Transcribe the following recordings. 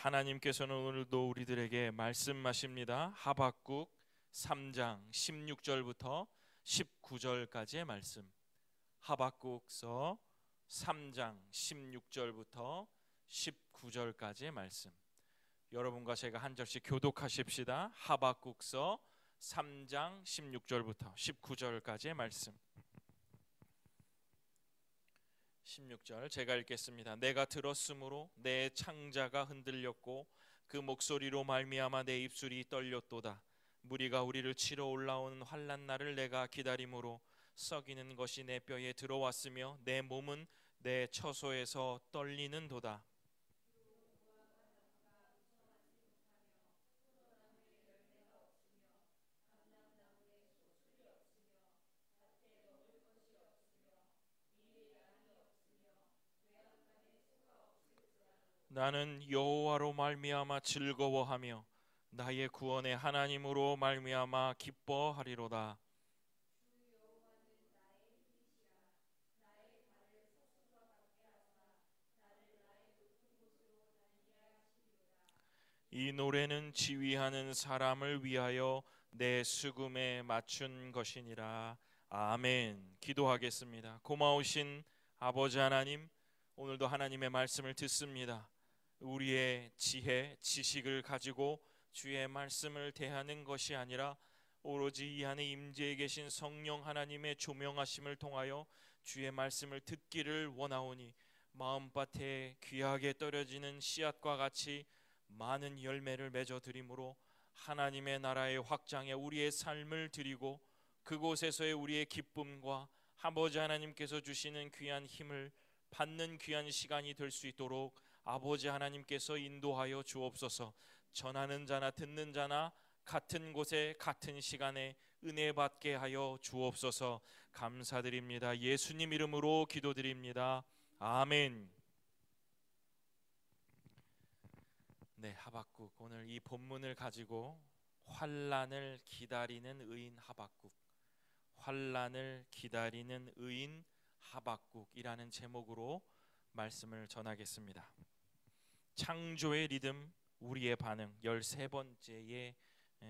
하나님께서는 오늘도 우리들에게 말씀하십니다. 하박국 3장 16절부터 19절까지의 말씀. 하박국서 3장 16절부터 19절까지의 말씀. 여러분과 제가 한 절씩 교독하십시다. 하박국서 3장 16절부터 19절까지의 말씀. 16절 제가 읽겠습니다. 내가 들었으므로 내 창자가 흔들렸고 그 목소리로 말미암아 내 입술이 떨렸도다. 무리가 우리를 치러 올라오는 환난 날을 내가 기다림으로 썩이는 것이 내 뼈에 들어왔으며 내 몸은 내 처소에서 떨리는도다. 나는 여호와로 말미암아 즐거워하며 나의 구원의 하나님으로 말미암아 기뻐하리로다. 이 노래는 지휘하는 사람을 위하여 내 수금에 맞춘 것이니라. 아멘. 기도하겠습니다. 고마우신 아버지 하나님, 오늘도 하나님의 말씀을 듣습니다. 우리의 지혜, 지식을 가지고 주의 말씀을 대하는 것이 아니라 오로지 이 안에 임재해 계신 성령 하나님의 조명하심을 통하여 주의 말씀을 듣기를 원하오니 마음밭에 귀하게 떨어지는 씨앗과 같이 많은 열매를 맺어 드림으로 하나님의 나라의 확장에 우리의 삶을 드리고 그곳에서의 우리의 기쁨과 아버지 하나님께서 주시는 귀한 힘을 받는 귀한 시간이 될 수 있도록 아버지 하나님께서 인도하여 주옵소서. 전하는 자나 듣는 자나 같은 곳에 같은 시간에 은혜 받게 하여 주옵소서. 감사드립니다. 예수님 이름으로 기도드립니다. 아멘. 네, 하박국, 오늘 이 본문을 가지고 환난을 기다리는 의인 하박국, 환난을 기다리는 의인 하박국이라는 제목으로 말씀을 전하겠습니다. 창조의 리듬, 우리의 반응, 13번째의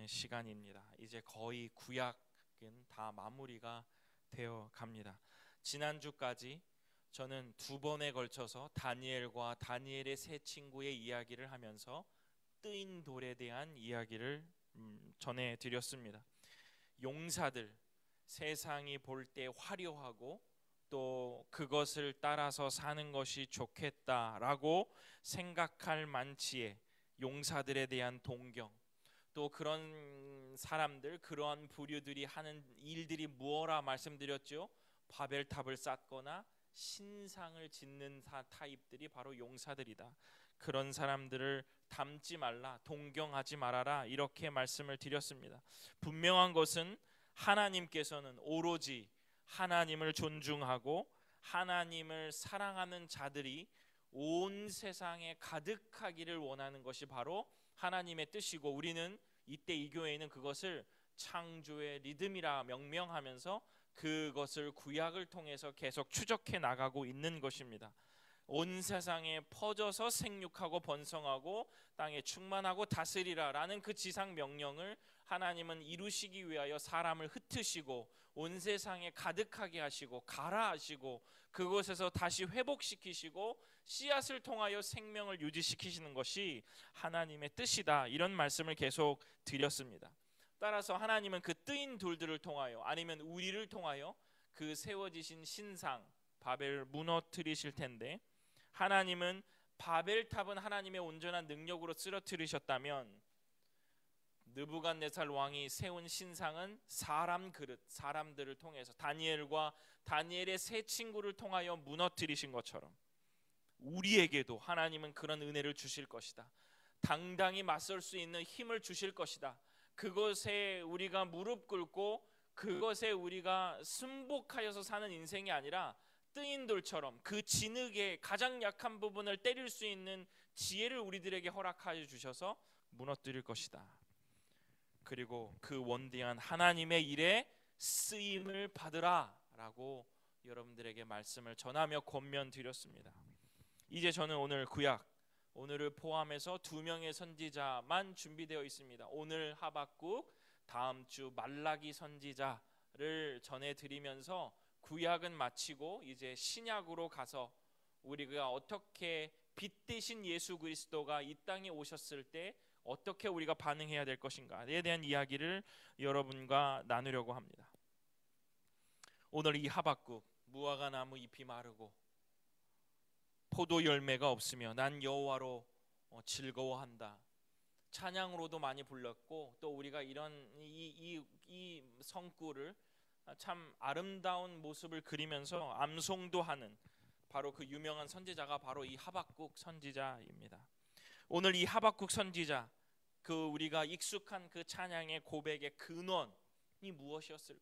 시간입니다. 이제 거의 구약은 다 마무리가 되어 갑니다. 지난주까지 저는 2번에 걸쳐서 다니엘과 다니엘의 세 친구의 이야기를 하면서 뜨인 돌에 대한 이야기를 전해드렸습니다. 용사들, 세상이 볼 때 화려하고 또 그것을 따라서 사는 것이 좋겠다라고 생각할 만치의 용사들에 대한 동경, 또 그런 사람들, 그러한 부류들이 하는 일들이 무엇라 말씀드렸죠? 바벨탑을 쌓거나 신상을 짓는 타입들이 바로 용사들이다. 그런 사람들을 닮지 말라, 동경하지 말아라, 이렇게 말씀을 드렸습니다. 분명한 것은 하나님께서는 오로지 하나님을 존중하고 하나님을 사랑하는 자들이 온 세상에 가득하기를 원하는 것이 바로 하나님의 뜻이고, 우리는 이때 이 교회에는 그것을 창조의 리듬이라 명명하면서 그것을 구약을 통해서 계속 추적해 나가고 있는 것입니다. 온 세상에 퍼져서 생육하고 번성하고 땅에 충만하고 다스리라 라는 그 지상 명령을 하나님은 이루시기 위하여 사람을 흩으시고 온 세상에 가득하게 하시고 가라 하시고 그곳에서 다시 회복시키시고 씨앗을 통하여 생명을 유지시키시는 것이 하나님의 뜻이다, 이런 말씀을 계속 드렸습니다. 따라서 하나님은 그 뜨인 돌들을 통하여 아니면 우리를 통하여 그 세워지신 신상 바벨을 무너뜨리실 텐데, 하나님은 바벨탑은 하나님의 온전한 능력으로 쓰러뜨리셨다면 느부갓네살 왕이 세운 신상은 사람 그릇, 사람들을 통해서 다니엘과 다니엘의 세 친구를 통하여 무너뜨리신 것처럼 우리에게도 하나님은 그런 은혜를 주실 것이다. 당당히 맞설 수 있는 힘을 주실 것이다. 그것에 우리가 무릎 꿇고 그것에 우리가 승복하여서 사는 인생이 아니라 뜨인 돌처럼 그 진흙의 가장 약한 부분을 때릴 수 있는 지혜를 우리들에게 허락하여 주셔서 무너뜨릴 것이다. 그리고 그 원대한 하나님의 일에 쓰임을 받으라 라고 여러분들에게 말씀을 전하며 권면드렸습니다. 이제 저는 오늘 구약 오늘을 포함해서 2명의 선지자만 준비되어 있습니다. 오늘 하박국, 다음 주 말라기 선지자를 전해드리면서 구약은 마치고 이제 신약으로 가서 우리가 어떻게 빛 대신 예수 그리스도가 이 땅에 오셨을 때 어떻게 우리가 반응해야 될 것인가에 대한 이야기를 여러분과 나누려고 합니다. 오늘 이 하박국, 무화과 나무 잎이 마르고 포도 열매가 없으며 난 여호와로 즐거워한다. 찬양으로도 많이 불렀고 또 우리가 이런 이 성구를 참 아름다운 모습을 그리면서 암송도 하는 바로 그 유명한 선지자가 바로 이 하박국 선지자입니다. 오늘 이 하박국 선지자, 그 우리가 익숙한 그 찬양의 고백의 근원이 무엇이었을까?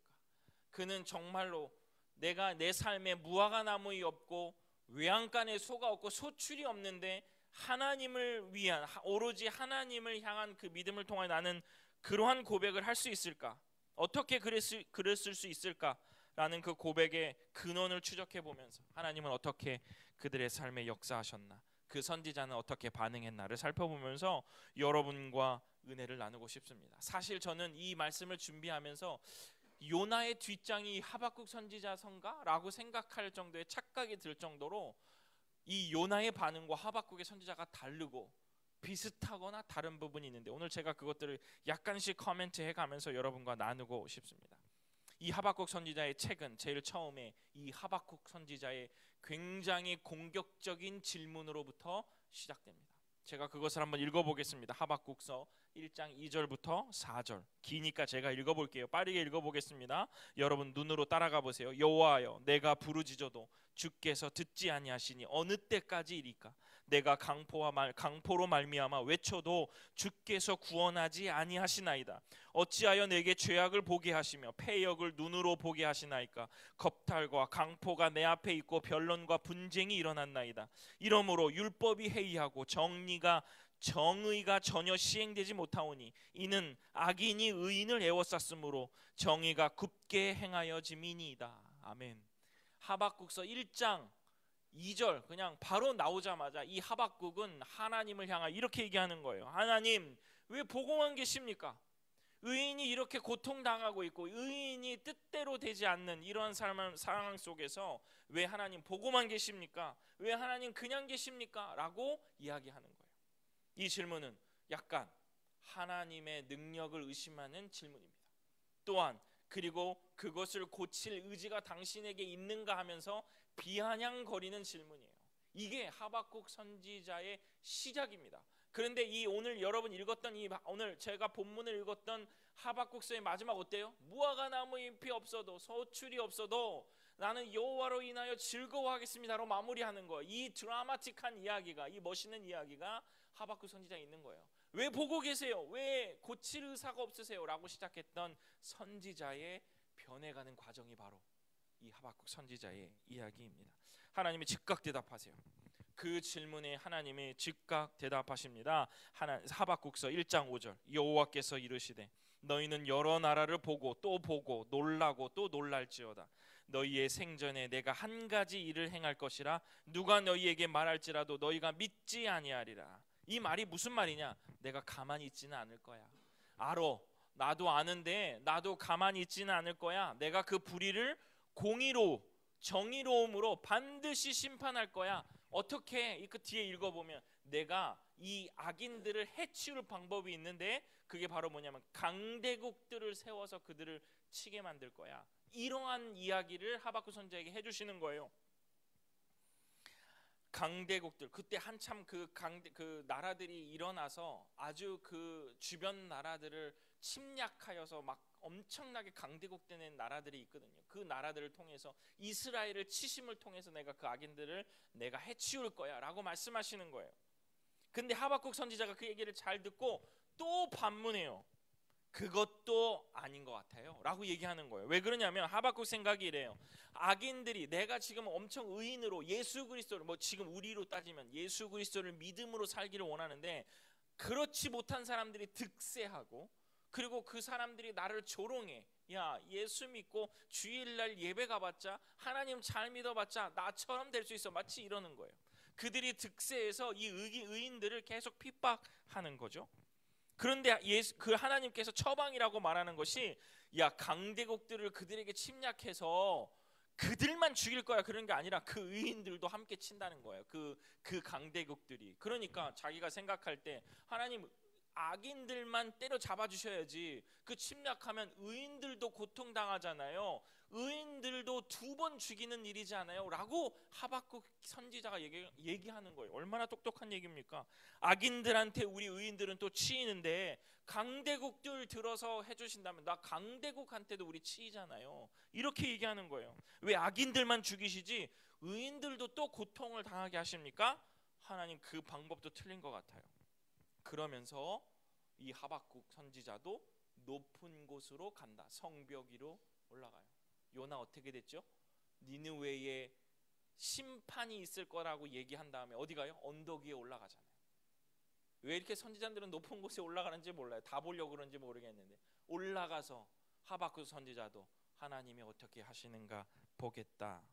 그는 정말로 내가 내 삶에 무화과 나무이 없고 외양간에 소가 없고 소출이 없는데 하나님을 위한, 오로지 하나님을 향한 그 믿음을 통해 나는 그러한 고백을 할 수 있을까? 어떻게 그랬을 수 있을까라는 그 고백의 근원을 추적해 보면서 하나님은 어떻게 그들의 삶에 역사하셨나, 그 선지자는 어떻게 반응했나를 살펴보면서 여러분과 은혜를 나누고 싶습니다. 사실 저는 이 말씀을 준비하면서 요나의 뒷장이 하박국 선지자선가? 라고 생각할 정도의 착각이 들 정도로 이 요나의 반응과 하박국의 선지자가 다르고 비슷하거나 다른 부분이 있는데 오늘 제가 그것들을 약간씩 코멘트 해가면서 여러분과 나누고 싶습니다. 이 하박국 선지자의 책은 제일 처음에 이 하박국 선지자의 굉장히 공격적인 질문으로부터 시작됩니다. 제가 그것을 한번 읽어보겠습니다. 하박국서 1장 2절부터 4절. 기니까 제가 읽어볼게요. 빠르게 읽어보겠습니다. 여러분 눈으로 따라가 보세요. 여호와여, 내가 부르짖어도 주께서 듣지 아니하시니 어느 때까지이리까? 내가 강포로 말미암아 외쳐도 주께서 구원하지 아니하시나이다. 어찌하여 내게 죄악을 보게 하시며 패역을 눈으로 보게 하시나이까? 겁탈과 강포가 내 앞에 있고 변론과 분쟁이 일어났나이다. 이러므로 율법이 해이하고 정의가 전혀 시행되지 못하오니 이는 악인이 의인을 에워쌌으므로 정의가 굽게 행하여짐이니이다. 아멘. 하박국서 1장 2절 그냥 바로 나오자마자 이 하박국은 하나님을 향하여 이렇게 얘기하는 거예요. 하나님, 왜 보고만 계십니까? 의인이 이렇게 고통당하고 있고 의인이 뜻대로 되지 않는 이런 상황 속에서 왜 하나님 보고만 계십니까? 왜 하나님 그냥 계십니까? 라고 이야기하는 거예요. 이 질문은 약간 하나님의 능력을 의심하는 질문입니다. 또한 그리고 그것을 고칠 의지가 당신에게 있는가 하면서 비아냥거리는 질문이에요. 이게 하박국 선지자의 시작입니다. 그런데 이 오늘 여러분 읽었던 오늘 제가 본문을 읽었던 하박국서의 마지막 어때요? 무화과 나무 잎이 없어도 소출이 없어도 나는 여호와로 인하여 즐거워하겠습니다로 마무리하는 거예요. 이 드라마틱한 이야기가, 이 멋있는 이야기가 하박국 선지자에 있는 거예요. 왜 보고 계세요? 왜 고칠 의사가 없으세요? 라고 시작했던 선지자의 변해가는 과정이 바로 이 하박국 선지자의 이야기입니다. 하나님이 즉각 대답하세요. 그 질문에 하나님이 즉각 대답하십니다. 하박국서 1장 5절. 여호와께서 이르시되 너희는 여러 나라를 보고 또 보고 놀라고 또 놀랄지어다. 너희의 생전에 내가 한 가지 일을 행할 것이라 누가 너희에게 말할지라도 너희가 믿지 아니하리라. 이 말이 무슨 말이냐? 내가 가만히 있지는 않을 거야. 알아. 나도 아는데 나도 가만히 있지는 않을 거야. 내가 그 불의를 공의로 정의로움으로 반드시 심판할 거야. 어떻게? 그 뒤에 읽어보면 내가 이 악인들을 해치울 방법이 있는데 그게 바로 뭐냐면 강대국들을 세워서 그들을 치게 만들 거야. 이러한 이야기를 하박국 선지자에게 해주시는 거예요. 강대국들, 그때 한참 그 나라들이 일어나서 아주 그 주변 나라들을 침략하여서 막 엄청나게 강대국 되는 나라들이 있거든요. 그 나라들을 통해서 이스라엘을 치심을 통해서 내가 그 악인들을 내가 해치울 거야 라고 말씀하시는 거예요. 근데 하박국 선지자가 그 얘기를 잘 듣고 또 반문해요. 그것도 아닌 것 같아요 라고 얘기하는 거예요. 왜 그러냐면 하박국 생각이 이래요. 악인들이 내가 지금 엄청 의인으로 예수 그리스도를, 뭐 지금 우리로 따지면 예수 그리스도를 믿음으로 살기를 원하는데 그렇지 못한 사람들이 득세하고 그리고 그 사람들이 나를 조롱해. 야, 예수 믿고 주일날 예배 가봤자, 하나님 잘 믿어봤자 나처럼 될 수 있어. 마치 이러는 거예요. 그들이 득세해서 이 의인들을 계속 핍박하는 거죠. 그런데 그 하나님께서 처방이라고 말하는 것이 야, 강대국들을 그들에게 침략해서 그들만 죽일 거야, 그런 게 아니라 그 의인들도 함께 친다는 거예요. 그 강대국들이. 그러니까 자기가 생각할 때 하나님, 악인들만 때려 잡아 주셔야지, 그 침략하면 의인들도 고통당하잖아요. 의인들도 2번 죽이는 일이잖아요 라고 하박국 선지자가 얘기하는 거예요. 얼마나 똑똑한 얘기입니까? 악인들한테 우리 의인들은 또 치이는데 강대국들 들어서 해주신다면 나 강대국한테도 우리 치이잖아요. 이렇게 얘기하는 거예요. 왜 악인들만 죽이시지 의인들도 또 고통을 당하게 하십니까? 하나님, 그 방법도 틀린 것 같아요. 그러면서 이 하박국 선지자도 높은 곳으로 간다. 성벽 위로 올라가요. 요나 어떻게 됐죠? 니느웨에 심판이 있을 거라고 얘기한 다음에 어디 가요? 언덕 위에 올라가잖아요. 왜 이렇게 선지자들은 높은 곳에 올라가는지 몰라요. 다 보려고 그런지 모르겠는데 올라가서 하박국 선지자도 하나님이 어떻게 하시는가 보겠다.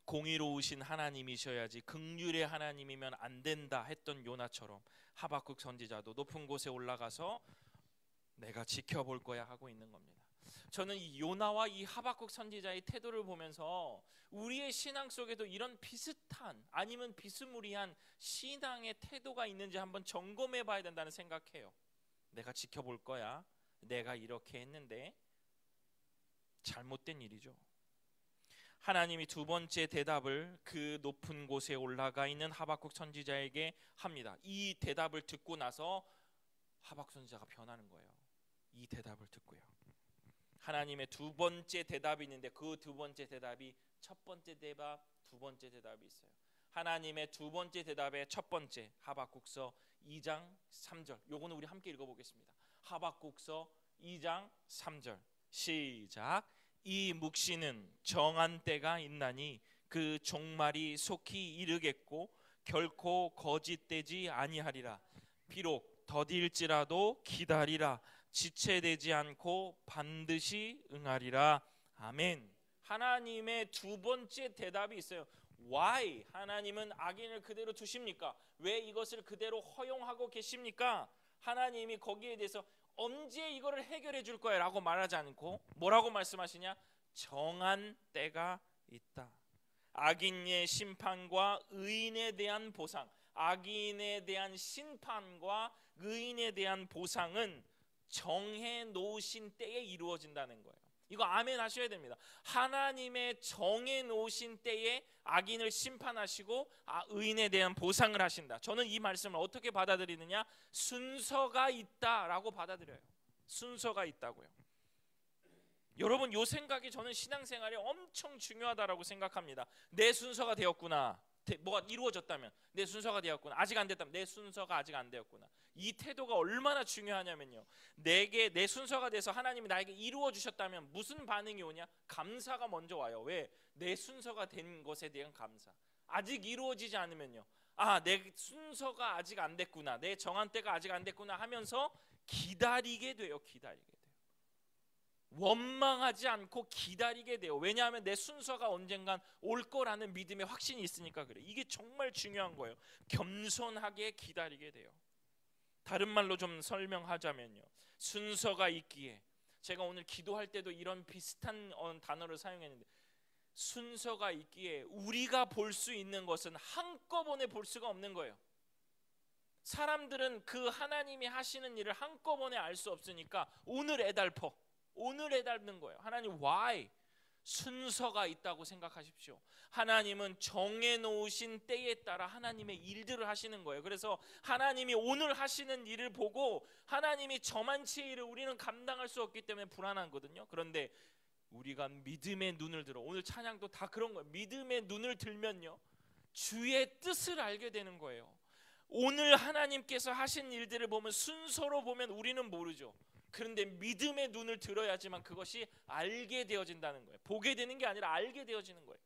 공의로우신 하나님이셔야지 긍휼의 하나님이면 안 된다 했던 요나처럼 하박국 선지자도 높은 곳에 올라가서 내가 지켜볼 거야 하고 있는 겁니다. 저는 이 요나와 이 하박국 선지자의 태도를 보면서 우리의 신앙 속에도 이런 비슷한 아니면 비스무리한 신앙의 태도가 있는지 한번 점검해 봐야 된다는 생각해요. 내가 지켜볼 거야. 내가 이렇게 했는데 잘못된 일이죠. 하나님이 2번째 대답을 그 높은 곳에 올라가 있는 하박국 선지자에게 합니다. 이 대답을 듣고 나서 하박국 선지자가 변하는 거예요. 이 대답을 듣고요. 하나님의 2번째 대답이 있는데 그 2번째 대답이 첫 번째 대답, 2번째 대답이 있어요. 하나님의 2번째 대답의 첫 번째, 하박국서 2장 3절. 요거는 우리 함께 읽어보겠습니다. 하박국서 2장 3절 시작. 이 묵시는 정한 때가 있나니 그 종말이 속히 이르겠고 결코 거짓되지 아니하리라. 비록 더딜지라도 기다리라. 지체되지 않고 반드시 응하리라. 아멘. 하나님의 2번째 대답이 있어요. Why? 하나님은 악인을 그대로 두십니까? 왜 이것을 그대로 허용하고 계십니까? 하나님이 거기에 대해서 언제 이거를 해결해 줄 거야 라고 말하지 않고 뭐라고 말씀하시냐? 정한 때가 있다. 악인의 심판과 의인에 대한 보상, 악인에 대한 심판과 의인에 대한 보상은 정해 놓으신 때에 이루어진다는 거예요. 이거 아멘 하셔야 됩니다. 하나님의 정해 놓으신 때에 악인을 심판하시고 의인에 대한 보상을 하신다. 저는 이 말씀을 어떻게 받아들이느냐? 순서가 있다라고 받아들여요. 순서가 있다고요. 여러분, 요 생각이 저는 신앙생활에 엄청 중요하다라고 생각합니다. 내 순서가 되었구나. 뭐가 이루어졌다면 내 순서가 되었구나. 아직 안 됐다면 내 순서가 아직 안 되었구나. 이 태도가 얼마나 중요하냐면요, 내게 내 순서가 돼서 하나님이 나에게 이루어 주셨다면 무슨 반응이 오냐? 감사가 먼저 와요. 왜? 내 순서가 된 것에 대한 감사. 아직 이루어지지 않으면요, 내 순서가 아직 안 됐구나, 내 정한 때가 아직 안 됐구나 하면서 기다리게 돼요. 기다리게 돼요. 원망하지 않고 기다리게 돼요. 왜냐하면 내 순서가 언젠간 올 거라는 믿음의 확신이 있으니까 그래요. 이게 정말 중요한 거예요. 겸손하게 기다리게 돼요. 다른 말로 좀 설명하자면요, 순서가 있기에, 제가 오늘 기도할 때도 이런 비슷한 단어를 사용했는데, 순서가 있기에 우리가 볼 수 있는 것은 한꺼번에 볼 수가 없는 거예요. 사람들은 그 하나님이 하시는 일을 한꺼번에 알 수 없으니까 오늘 애달퍼, 오늘 애달는 거예요. 하나님 why? 순서가 있다고 생각하십시오. 하나님은 정해놓으신 때에 따라 하나님의 일들을 하시는 거예요. 그래서 하나님이 오늘 하시는 일을 보고 하나님이 저만치의 일을 우리는 감당할 수 없기 때문에 불안하거든요. 그런데 우리가 믿음의 눈을 들어, 오늘 찬양도 다 그런 거예요. 믿음의 눈을 들면요, 주의 뜻을 알게 되는 거예요. 오늘 하나님께서 하신 일들을 보면, 순서로 보면 우리는 모르죠. 그런데 믿음의 눈을 들어야지만 그것이 알게 되어진다는 거예요. 보게 되는 게 아니라 알게 되어지는 거예요.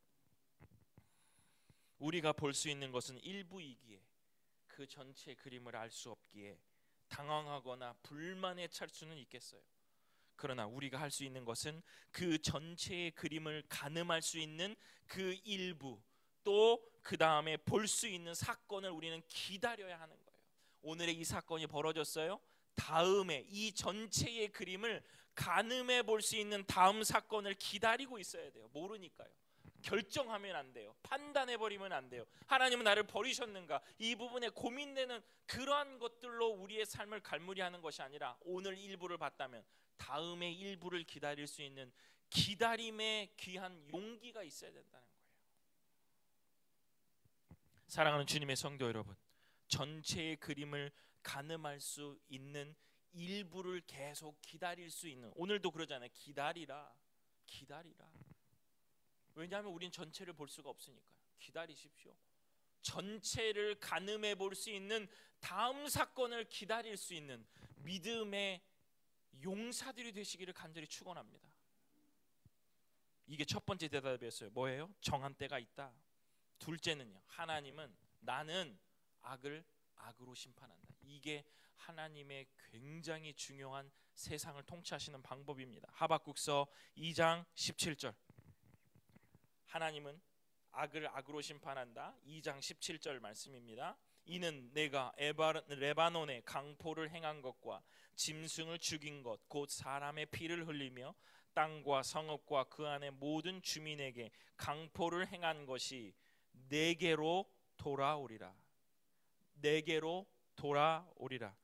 우리가 볼 수 있는 것은 일부이기에 그 전체 그림을 알 수 없기에 당황하거나 불만에 찰 수는 있겠어요. 그러나 우리가 할 수 있는 것은 그 전체의 그림을 가늠할 수 있는 그 일부, 또 그 다음에 볼 수 있는 사건을 우리는 기다려야 하는 거예요. 오늘의 이 사건이 벌어졌어요. 다음에 이 전체의 그림을 가늠해 볼 수 있는 다음 사건을 기다리고 있어야 돼요. 모르니까요. 결정하면 안 돼요. 판단해 버리면 안 돼요. 하나님은 나를 버리셨는가? 이 부분에 고민되는 그러한 것들로 우리의 삶을 갈무리하는 것이 아니라 오늘 일부를 봤다면 다음의 일부를 기다릴 수 있는 기다림의 귀한 용기가 있어야 된다는 거예요. 사랑하는 주님의 성도 여러분, 전체의 그림을 가늠할 수 있는 일부를 계속 기다릴 수 있는, 오늘도 그러잖아요. 기다리라. 왜냐하면 우린 전체를 볼 수가 없으니까요. 기다리십시오. 전체를 가늠해 볼 수 있는 다음 사건을 기다릴 수 있는 믿음의 용사들이 되시기를 간절히 축원합니다. 이게 첫 번째 대답이었어요. 뭐예요? 정한 때가 있다. 둘째는요, 하나님은 나는 악을 악으로 심판한다. 이게 하나님의 굉장히 중요한 세상을 통치하시는 방법입니다. 하박국서 2장 17절. 하나님은 악을 악으로 심판한다. 2장 17절 말씀입니다. 이는 내가 레바논에 강포를 행한 것과 짐승을 죽인 것 곧 사람의 피를 흘리며 땅과 성읍과 그 안의 모든 주민에게 강포를 행한 것이 내게로 돌아오리라. 내게로 돌아오리라.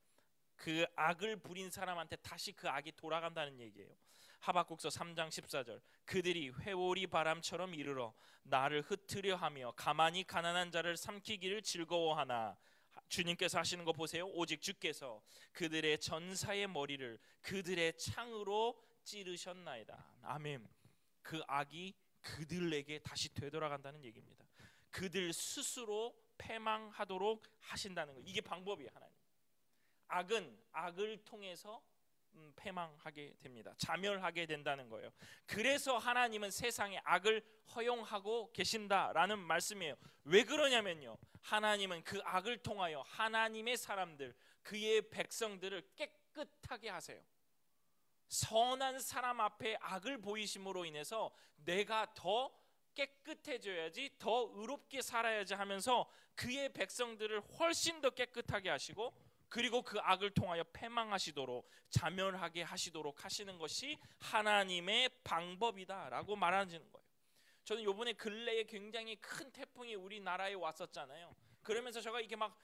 그 악을 부린 사람한테 다시 그 악이 돌아간다는 얘기예요. 하박국서 3장 14절. 그들이 회오리 바람처럼 이르러 나를 흩으려 하며 가만히 가난한 자를 삼키기를 즐거워하나, 주님께서 하시는 거 보세요. 오직 주께서 그들의 전사의 머리를 그들의 창으로 찌르셨나이다. 아멘. 그 악이 그들에게 다시 되돌아간다는 얘기입니다. 그들 스스로 패망하도록 하신다는 거예요. 이게 방법이에요. 하나님. 악은 악을 통해서 패망하게 됩니다. 자멸하게 된다는 거예요. 그래서 하나님은 세상에 악을 허용하고 계신다라는 말씀이에요. 왜 그러냐면요, 하나님은 그 악을 통하여 하나님의 사람들, 그의 백성들을 깨끗하게 하세요. 선한 사람 앞에 악을 보이심으로 인해서 내가 더 깨끗해져야지, 더 의롭게 살아야지 하면서 그의 백성들을 훨씬 더 깨끗하게 하시고, 그리고 그 악을 통하여 패망하시도록, 자멸하게 하시도록 하시는 것이 하나님의 방법이다라고 말하는 거예요. 저는 요번에 근래에 굉장히 큰 태풍이 우리나라에 왔었잖아요. 그러면서 제가 이게 막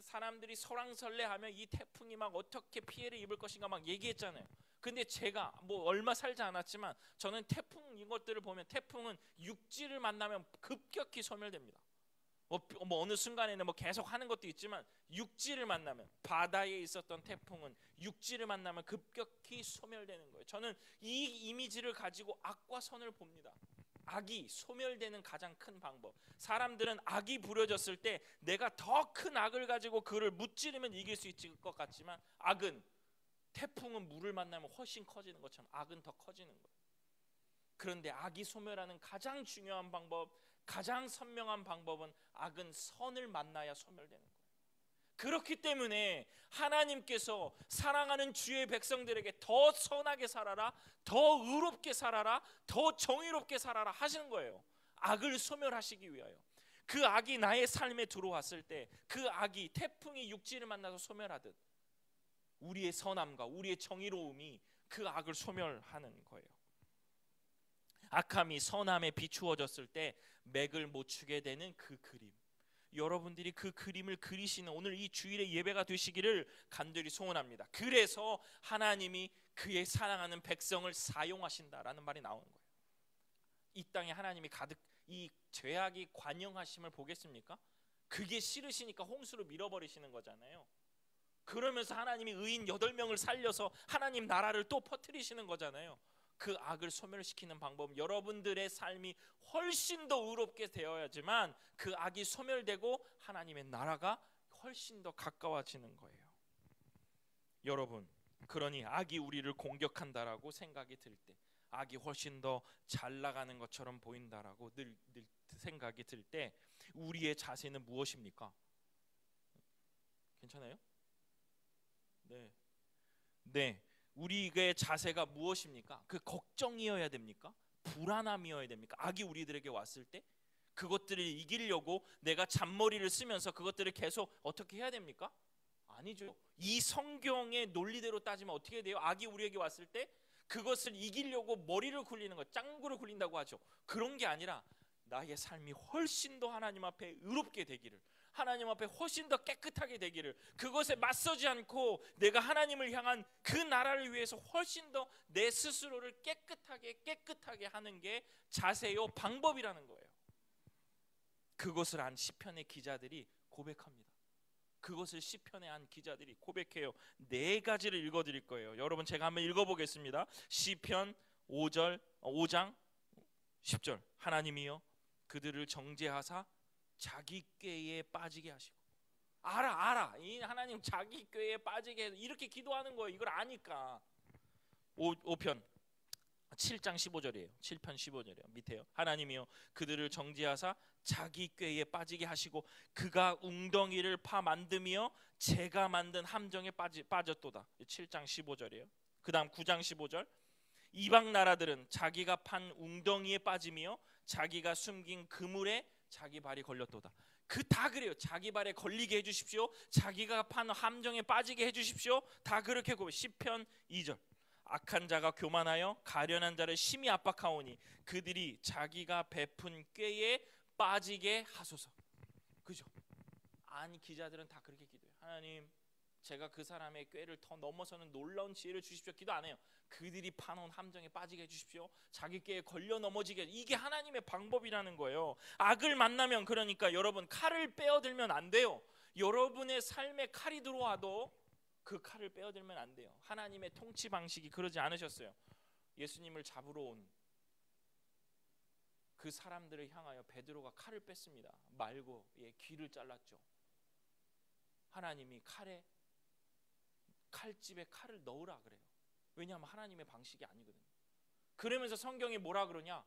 사람들이 설왕설래하면 이 태풍이 막 어떻게 피해를 입을 것인가 막 얘기했잖아요. 근데 제가 뭐 얼마 살지 않았지만 저는 태풍 이것들을 보면 태풍은 육지를 만나면 급격히 소멸됩니다. 뭐 어느 순간에는 뭐 계속 하는 것도 있지만 육지를 만나면, 바다에 있었던 태풍은 육지를 만나면 급격히 소멸되는 거예요. 저는 이 이미지를 가지고 악과 선을 봅니다. 악이 소멸되는 가장 큰 방법. 사람들은 악이 부려졌을 때 내가 더 큰 악을 가지고 그를 무찌르면 이길 수 있을 것 같지만, 악은, 태풍은 물을 만나면 훨씬 커지는 것처럼 악은 더 커지는 거예요. 그런데 악이 소멸하는 가장 중요한 방법, 가장 선명한 방법은 악은 선을 만나야 소멸되는 거예요. 그렇기 때문에 하나님께서 사랑하는 주의 백성들에게 더 선하게 살아라, 더 의롭게 살아라, 더 정의롭게 살아라 하시는 거예요. 악을 소멸하시기 위하여. 그 악이 나의 삶에 들어왔을 때 그 악이 태풍이 육지를 만나서 소멸하듯 우리의 선함과 우리의 정의로움이 그 악을 소멸하는 거예요. 악함이 선함에 비추어졌을 때 맥을 못 추게 되는 그 그림, 여러분들이 그 그림을 그리시는 오늘 이 주일의 예배가 되시기를 간절히 소원합니다. 그래서 하나님이 그의 사랑하는 백성을 사용하신다라는 말이 나오는 거예요. 이 땅에 하나님이 가득 이 죄악이 관영하심을 보겠습니까? 그게 싫으시니까 홍수로 밀어버리시는 거잖아요. 그러면서 하나님이 의인 8명을 살려서 하나님 나라를 또 퍼뜨리시는 거잖아요. 그 악을 소멸시키는 방법은 여러분들의 삶이 훨씬 더 의롭게 되어야지만 그 악이 소멸되고 하나님의 나라가 훨씬 더 가까워지는 거예요. 여러분, 그러니 악이 우리를 공격한다라고 생각이 들 때, 악이 훨씬 더 잘 나가는 것처럼 보인다라고 늘 생각이 들 때 우리의 자세는 무엇입니까? 괜찮아요? 네. 우리의 자세가 무엇입니까? 그 걱정이어야 됩니까? 불안함이어야 됩니까? 악이 우리들에게 왔을 때 그것들을 이기려고 내가 잔머리를 쓰면서 그것들을 계속 어떻게 해야 됩니까? 아니죠. 이 성경의 논리대로 따지면 어떻게 돼요? 악이 우리에게 왔을 때 그것을 이기려고 머리를 굴리는 것, 짱구를 굴린다고 하죠. 그런 게 아니라 나의 삶이 훨씬 더 하나님 앞에 의롭게 되기를, 하나님 앞에 훨씬 더 깨끗하게 되기를, 그것에 맞서지 않고 내가 하나님을 향한 그 나라를 위해서 훨씬 더 내 스스로를 깨끗하게 하는 게 자세요, 방법이라는 거예요. 그것을 안 시편의 기자들이 고백합니다. 그것을 시편에 한 기자들이 고백해요. 4가지를 읽어드릴 거예요. 여러분, 제가 한번 읽어보겠습니다. 시편 5장 10절. 하나님이여 그들을 정죄하사 자기 꾀에 빠지게 하시고. 알아. 이 하나님 자기 꾀에 빠지게 해서 이렇게 기도하는 거예요. 이걸 아니까. 5편 7장 15절이에요. 7편 15절이에요. 밑에요. 하나님이여 그들을 정죄하사 자기 꾀에 빠지게 하시고 그가 웅덩이를 파 만듦이여 제가 만든 함정에 빠졌도다. 7장 15절이에요. 그 다음 9장 15절. 이방 나라들은 자기가 판 웅덩이에 빠짐이여 자기가 숨긴 그물에 자기 발이 걸렸도다. 다 그래요. 자기 발에 걸리게 해주십시오. 자기가 판 함정에 빠지게 해주십시오. 다 그렇게 고백. 시편 2절. 악한 자가 교만하여 가련한 자를 심히 압박하오니 그들이 자기가 베푼 꾀에 빠지게 하소서. 그죠? 아니, 기자들은 다 그렇게 기도해요. 하나님, 제가 그 사람의 꾀를 더 넘어서는 놀라운 지혜를 주십시오. 기도 안 해요. 그들이 파놓은 함정에 빠지게 해주십시오. 자기 꾀에 걸려 넘어지게. 이게 하나님의 방법이라는 거예요. 악을 만나면, 그러니까 여러분, 칼을 빼어들면 안 돼요. 여러분의 삶에 칼이 들어와도 그 칼을 빼어들면 안 돼요. 하나님의 통치 방식이 그러지 않으셨어요. 예수님을 잡으러 온 그 사람들을 향하여 베드로가 칼을 뺐습니다. 말고 귀를 잘랐죠. 하나님이 칼집에 칼을 넣으라 그래요. 왜냐하면 하나님의 방식이 아니거든요. 그러면서 성경이 뭐라 그러냐?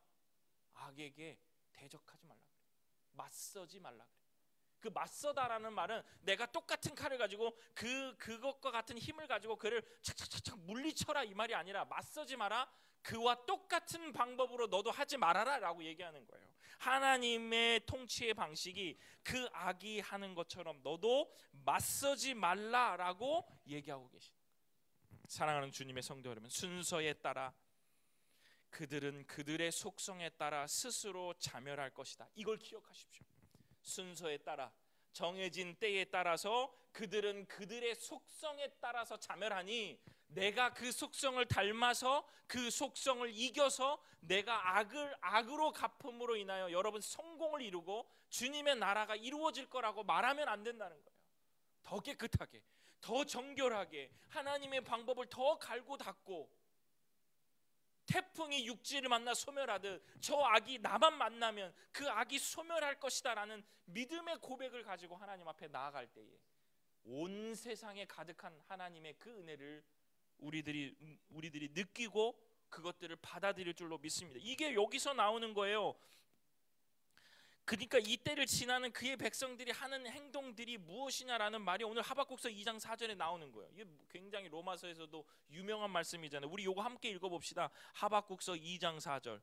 악에게 대적하지 말라 그래요. 맞서지 말라 그래요. 그 맞서다라는 말은 내가 똑같은 칼을 가지고 그것과 같은 힘을 가지고 그를 착착착착 물리쳐라 이 말이 아니라 맞서지 마라. 그와 똑같은 방법으로 너도 하지 말아라 라고 얘기하는 거예요. 하나님의 통치의 방식이 그 악이 하는 것처럼 너도 맞서지 말라라고 얘기하고 계십니다. 사랑하는 주님의 성도 여러분, 순서에 따라 그들은 그들의 속성에 따라 스스로 자멸할 것이다. 이걸 기억하십시오. 순서에 따라, 정해진 때에 따라서 그들은 그들의 속성에 따라서 자멸하니 내가 그 속성을 닮아서 그 속성을 이겨서 내가 악으로 갚음으로 인하여 여러분 성공을 이루고 주님의 나라가 이루어질 거라고 말하면 안 된다는 거예요. 더 깨끗하게, 더 정결하게 하나님의 방법을 더 갈고 닦고 태풍이 육지를 만나 소멸하듯 저 악이 나만 만나면 그 악이 소멸할 것이다 라는 믿음의 고백을 가지고 하나님 앞에 나아갈 때에 온 세상에 가득한 하나님의 그 은혜를 우리들이 느끼고 그것들을 받아들일 줄로 믿습니다. 이게 여기서 나오는 거예요. 그러니까 이 때를 지나는 그의 백성들이 하는 행동들이 무엇이냐라는 말이 오늘 하박국서 2장 4절에 나오는 거예요. 이게 굉장히 로마서에서도 유명한 말씀이잖아요. 우리 이거 함께 읽어봅시다. 하박국서 2장 4절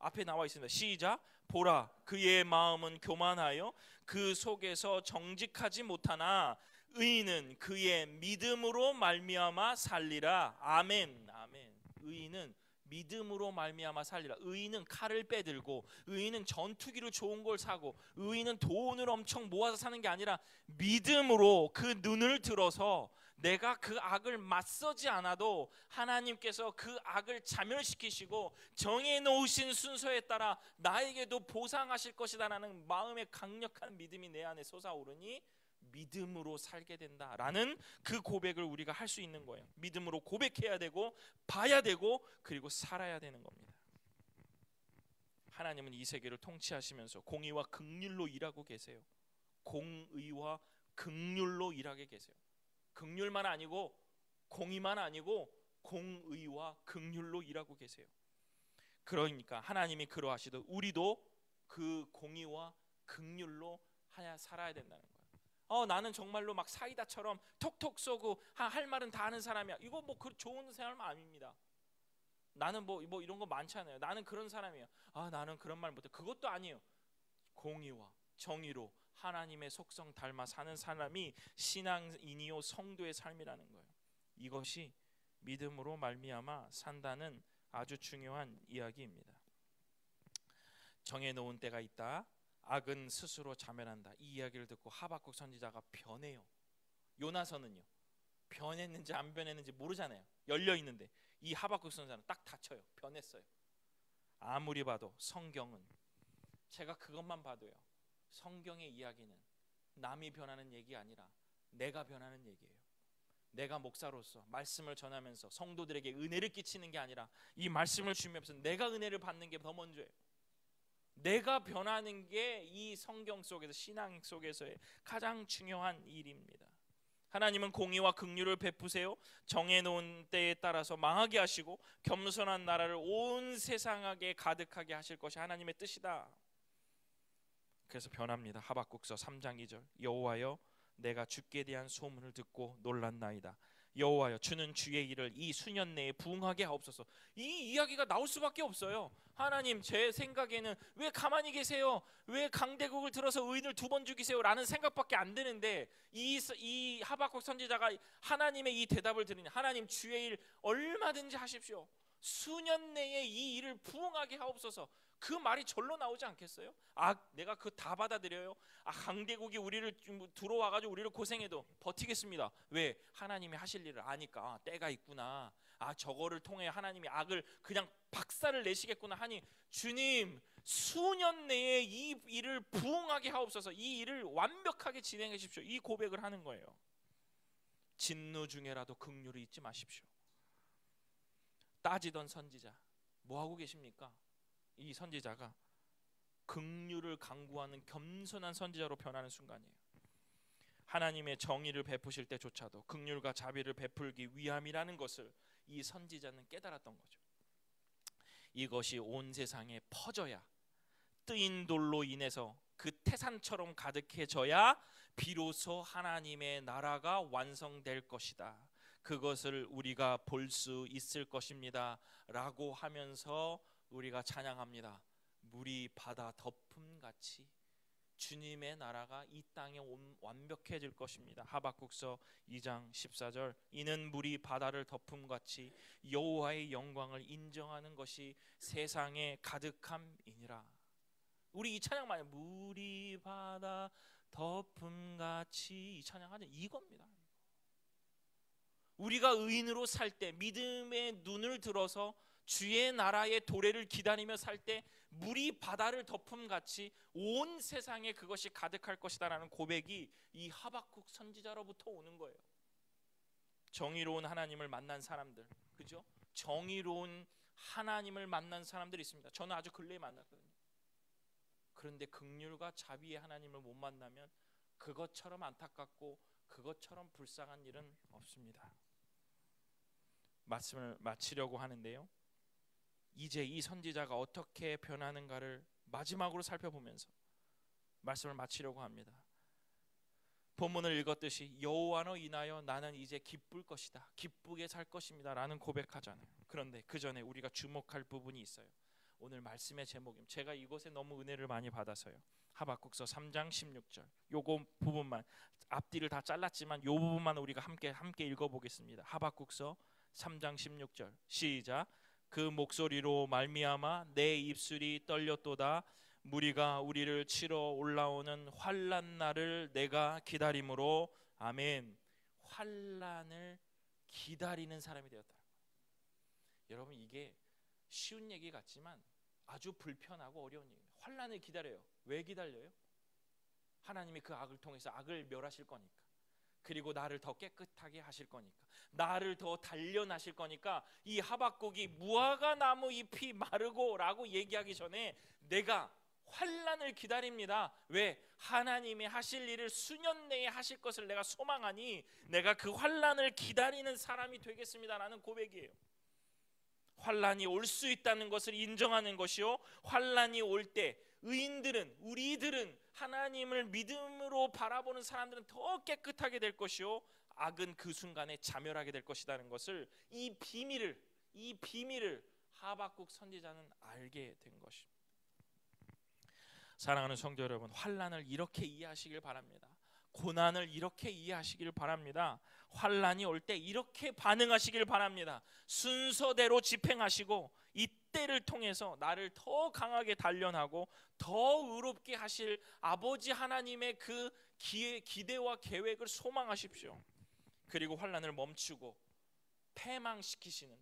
앞에 나와 있습니다. 시작. 보라, 그의 마음은 교만하여 그 속에서 정직하지 못하나 의인은 그의 믿음으로 말미암아 살리라. 아멘. 아멘. 의인은 믿음으로 말미암아 살리라. 의인은 칼을 빼들고, 의인은 전투기를 좋은 걸 사고, 의인은 돈을 엄청 모아서 사는 게 아니라 믿음으로 그 눈을 들어서 내가 그 악을 맞서지 않아도 하나님께서 그 악을 자멸시키시고 정해 놓으신 순서에 따라 나에게도 보상하실 것이다라는 마음의 강력한 믿음이 내 안에 솟아오르니 믿음으로 살게 된다라는 그 고백을 우리가 할 수 있는 거예요. 믿음으로 고백해야 되고 봐야 되고 그리고 살아야 되는 겁니다. 하나님은 이 세계를 통치하시면서 공의와 긍휼로 일하고 계세요. 공의와 긍휼로 일하게 계세요. 긍휼만 아니고 공의만 아니고 공의와 긍휼로 일하고 계세요. 그러니까 하나님이 그러하시듯 우리도 그 공의와 긍휼로 살아야 된다는 거예요. 나는 정말로 막 사이다처럼 톡톡 쏘고 할 말은 다 하는 사람이야. 이거 뭐 그 좋은 사람 아닙니다. 나는 뭐 이런 거 많잖아요. 나는 그런 사람이에요. 나는 그런 말 못해. 그것도 아니에요. 공의와 정의로 하나님의 속성 닮아 사는 사람이 신앙인이요 성도의 삶이라는 거예요. 이것이 믿음으로 말미암아 산다는 아주 중요한 이야기입니다. 정해놓은 때가 있다. 악은 스스로 자멸한다. 이 이야기를 듣고 하박국 선지자가 변해요. 요나서는요, 변했는지 안 변했는지 모르잖아요. 열려있는데 이 하박국 선지자는 딱 닫혀요. 변했어요. 아무리 봐도 성경은, 제가 그것만 봐도요, 성경의 이야기는 남이 변하는 얘기가 아니라 내가 변하는 얘기예요. 내가 목사로서 말씀을 전하면서 성도들에게 은혜를 끼치는 게 아니라 이 말씀을 주면서 내가 은혜를 받는 게 더 먼저예요. 내가 변하는 게 이 성경 속에서, 신앙 속에서의 가장 중요한 일입니다. 하나님은 공의와 긍휼을 베푸세요. 정해놓은 때에 따라서 망하게 하시고 겸손한 나라를 온 세상에 가득하게 하실 것이 하나님의 뜻이다. 그래서 변합니다. 하박국서 3장 2절, 여호와여 내가 주께 대한 소문을 듣고 놀랐나이다. 여호와여 주는 주의 일을 이 수년 내에 부응하게 하옵소서. 이 이야기가 나올 수밖에 없어요. 하나님, 제 생각에는 왜 가만히 계세요? 왜 강대국을 들어서 의인을 2번 죽이세요? 라는 생각밖에 안 드는데 이 하박국 선지자가 하나님의 이 대답을 들으니, 하나님 주의 일 얼마든지 하십시오. 수년 내에 이 일을 부응하게 하옵소서. 그 말이 절로 나오지 않겠어요? 내가 그거 다 받아들여요. 강대국이 우리를 들어와가지고 우리를 고생해도 버티겠습니다. 왜? 하나님이 하실 일을 아니까. 때가 있구나. 저거를 통해 하나님이 악을 그냥 박살을 내시겠구나 하니, 주님 수년 내에 이 일을 부응하게 하옵소서. 이 일을 완벽하게 진행해 주십시오. 이 고백을 하는 거예요. 진노 중에라도 긍휼을 잊지 마십시오. 따지던 선지자 뭐 하고 계십니까? 이 선지자가 긍휼을 강구하는 겸손한 선지자로 변하는 순간이에요. 하나님의 정의를 베푸실 때조차도 긍휼과 자비를 베풀기 위함이라는 것을 이 선지자는 깨달았던 거죠. 이것이 온 세상에 퍼져야, 뜨인 돌로 인해서 그 태산처럼 가득해져야 비로소 하나님의 나라가 완성될 것이다. 그것을 우리가 볼 수 있을 것입니다 라고 하면서 우리가 찬양합니다. 물이 바다 덮음같이 주님의 나라가 이 땅에 완벽해질 것입니다. 하박국서 2장 14절, 이는 물이 바다를 덮음같이 여호와의 영광을 인정하는 것이 세상에 가득함이니라. 우리 이 찬양 많이, 물이 바다 덮음같이, 이 찬양하는 이겁니다. 우리가 의인으로 살 때, 믿음의 눈을 들어서 주의 나라의 도래를 기다리며 살 때 물이 바다를 덮음같이 온 세상에 그것이 가득할 것이다라는 고백이 이 하박국 선지자로부터 오는 거예요. 정의로운 하나님을 만난 사람들, 그죠? 정의로운 하나님을 만난 사람들이 있습니다. 저는 아주 근래에 만났거든요. 그런데 긍휼과 자비의 하나님을 못 만나면 그것처럼 안타깝고 그것처럼 불쌍한 일은 없습니다. 말씀을 마치려고 하는데요, 이제 이 선지자가 어떻게 변하는가를 마지막으로 살펴보면서 말씀을 마치려고 합니다. 본문을 읽었듯이 여호와로 인하여 나는 이제 기쁠 것이다, 기쁘게 살 것입니다 라는 고백하잖아요. 그런데 그 전에 우리가 주목할 부분이 있어요. 오늘 말씀의 제목입니다. 제가 이곳에 너무 은혜를 많이 받아서요. 하박국서 3장 16절, 요거 부분만, 앞뒤를 다 잘랐지만 요 부분만 우리가 함께 읽어보겠습니다. 하박국서 3장 16절 시작. 그 목소리로 말미암아 내 입술이 떨렸도다. 무리가 우리를 치러 올라오는 환난 날을 내가 기다림으로. 아멘. 환난을 기다리는 사람이 되었다. 여러분, 이게 쉬운 얘기 같지만 아주 불편하고 어려운 얘기입니다. 환난을 기다려요. 왜 기다려요? 하나님이 그 악을 통해서 악을 멸하실 거니까, 그리고 나를 더 깨끗하게 하실 거니까, 나를 더 단련하실 거니까. 이 하박국이 무화과 나무 잎이 마르고 라고 얘기하기 전에 내가 환난을 기다립니다. 왜? 하나님이 하실 일을 수년 내에 하실 것을 내가 소망하니 내가 그 환난을 기다리는 사람이 되겠습니다 라는 고백이에요. 환난이 올 수 있다는 것을 인정하는 것이요, 환난이 올 때 의인들은, 우리들은, 하나님을 믿음으로 바라보는 사람들은 더 깨끗하게 될 것이요, 악은 그 순간에 자멸하게 될 것이라는 것을, 이 비밀을 하박국 선지자는 알게 된 것입니다. 사랑하는 성도 여러분, 환난을 이렇게 이해하시길 바랍니다. 고난을 이렇게 이해하시길 바랍니다. 환난이 올 때 이렇게 반응하시길 바랍니다. 순서대로 집행하시고 이 때를 통해서 나를 더 강하게 단련하고 더 의롭게 하실 아버지 하나님의 그 기대와 계획을 소망하십시오. 그리고 환난을 멈추고 패망시키시는,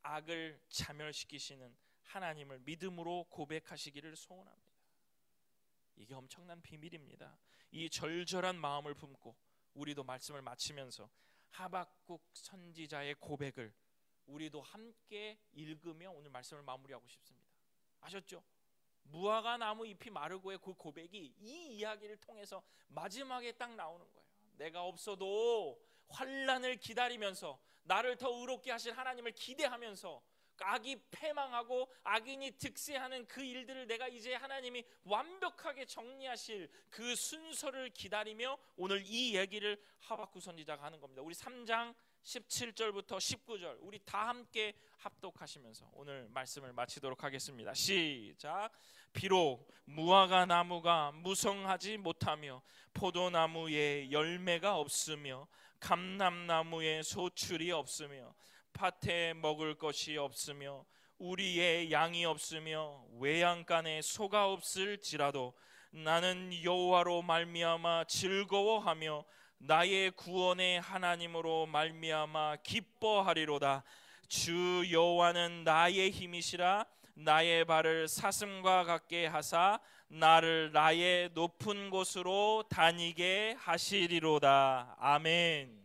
악을 자멸시키시는 하나님을 믿음으로 고백하시기를 소원합니다. 이게 엄청난 비밀입니다. 이 절절한 마음을 품고 우리도 말씀을 마치면서 하박국 선지자의 고백을 우리도 함께 읽으며 오늘 말씀을 마무리하고 싶습니다. 아셨죠? 무화과 나무 잎이 마르고의 그 고백이 이 이야기를 통해서 마지막에 딱 나오는 거예요. 내가 없어도 환난을 기다리면서 나를 더 의롭게 하실 하나님을 기대하면서 악이 패망하고 악인이 득세하는 그 일들을 내가 이제 하나님이 완벽하게 정리하실 그 순서를 기다리며 오늘 이 얘기를 하박국 선지자가 하는 겁니다. 우리 3장 17절부터 19절 우리 다 함께 합독하시면서 오늘 말씀을 마치도록 하겠습니다. 시작. 비록 무화과 나무가 무성하지 못하며 포도나무에 열매가 없으며 감람나무에 소출이 없으며 밭에 먹을 것이 없으며 우리의 양이 없으며 외양간에 소가 없을지라도 나는 여호와로 말미암아 즐거워하며 나의 구원의 하나님으로 말미암아 기뻐하리로다. 주 여호와는 나의 힘이시라. 나의 발을 사슴과 같게 하사 나를 나의 높은 곳으로 다니게 하시리로다. 아멘.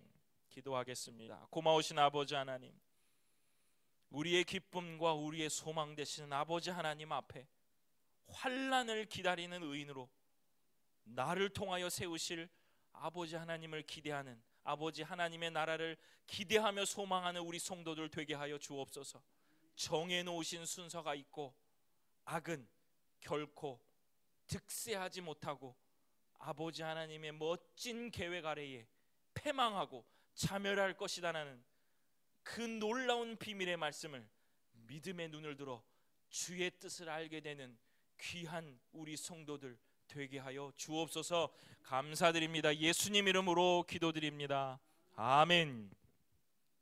기도하겠습니다. 고마우신 아버지 하나님, 우리의 기쁨과 우리의 소망 되시는 아버지 하나님 앞에 환난을 기다리는 의인으로 나를 통하여 세우실 아버지 하나님을 기대하는, 아버지 하나님의 나라를 기대하며 소망하는 우리 성도들 되게 하여 주옵소서. 정해놓으신 순서가 있고 악은 결코 득세하지 못하고 아버지 하나님의 멋진 계획 아래에 패망하고 자멸할 것이다라는 그 놀라운 비밀의 말씀을 믿음의 눈을 들어 주의 뜻을 알게 되는 귀한 우리 성도들 되게 하여 주옵소서. 감사드립니다. 예수님 이름으로 기도드립니다. 아멘.